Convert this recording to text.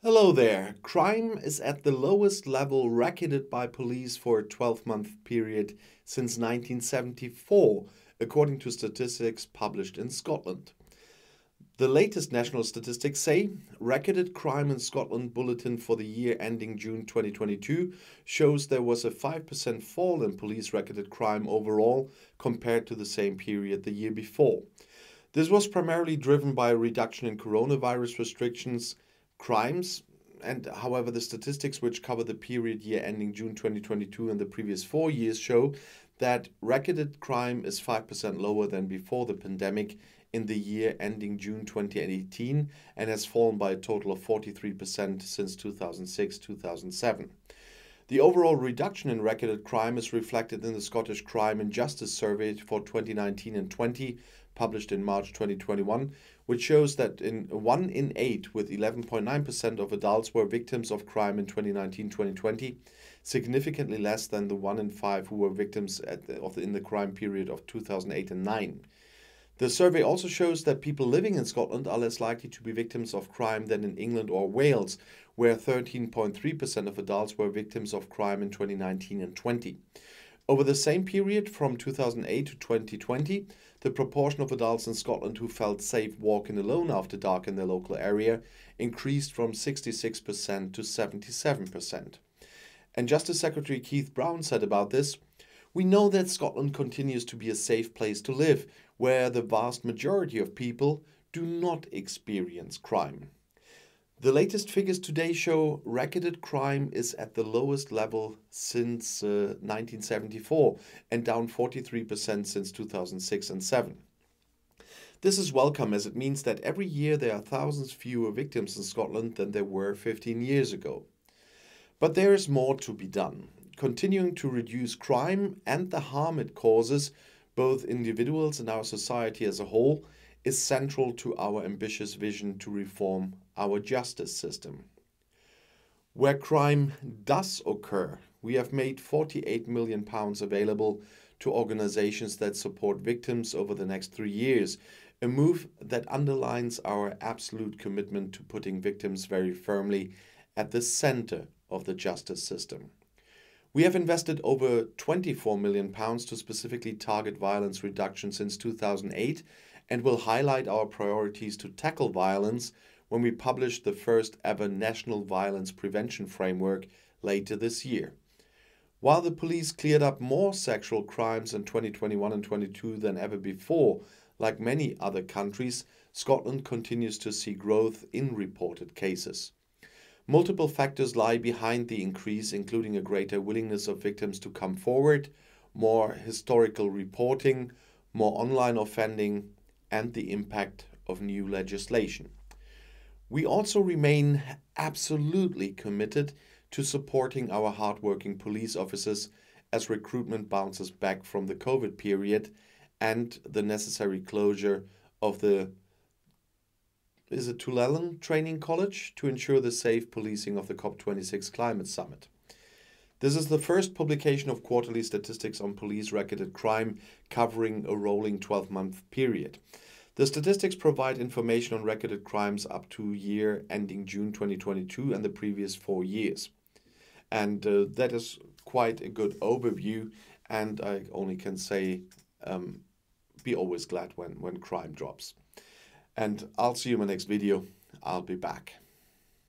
Hello there. Crime is at the lowest level recorded by police for a 12-month period since 1974, according to statistics published in Scotland. The latest national statistics say recorded crime in Scotland bulletin for the year ending June 2022 shows there was a 5% fall in police recorded crime overall compared to the same period the year before. This was primarily driven by a reduction in coronavirus restrictions, crimes, and however the statistics which cover the period year ending June 2022 and the previous 4 years show that recorded crime is 5% lower than before the pandemic in the year ending June 2018 and has fallen by a total of 43% since 2006-2007. The overall reduction in recorded crime is reflected in the Scottish Crime and Justice Survey for 2019 and 20, published in March 2021, which shows that 1 in 8, with 11.9% of adults, were victims of crime in 2019-2020, significantly less than the 1 in 5 who were victims in the crime period of 2008 and 9. The survey also shows that people living in Scotland are less likely to be victims of crime than in England or Wales, where 13.3% of adults were victims of crime in 2019 and 20. Over the same period, from 2008 to 2020, the proportion of adults in Scotland who felt safe walking alone after dark in their local area increased from 66% to 77%. And Justice Secretary Keith Brown said about this, "We know that Scotland continues to be a safe place to live, where the vast majority of people do not experience crime." The latest figures today show recorded crime is at the lowest level since 1974 and down 43% since 2006 and 7. This is welcome, as it means that every year there are thousands fewer victims in Scotland than there were 15 years ago. But there is more to be done. Continuing to reduce crime and the harm it causes, both individuals and our society as a whole, is central to our ambitious vision to reform our justice system. Where crime does occur, we have made £48 million available to organizations that support victims over the next 3 years, a move that underlines our absolute commitment to putting victims very firmly at the center of the justice system. We have invested over £24 million to specifically target violence reduction since 2008 and will highlight our priorities to tackle violence when we publish the first ever National Violence Prevention Framework later this year. While the police cleared up more sexual crimes in 2021 and 2022 than ever before, like many other countries, Scotland continues to see growth in reported cases. Multiple factors lie behind the increase, including a greater willingness of victims to come forward, more historical reporting, more online offending, and the impact of new legislation. We also remain absolutely committed to supporting our hardworking police officers as recruitment bounces back from the COVID period and the necessary closure of the Tulellen Training College to ensure the safe policing of the COP26 Climate Summit. This is the first publication of quarterly statistics on police recorded crime covering a rolling 12-month period. The statistics provide information on recorded crimes up to year ending June 2022 and the previous 4 years. And that is quite a good overview, and I only can say be always glad when crime drops. And I'll see you in my next video. I'll be back.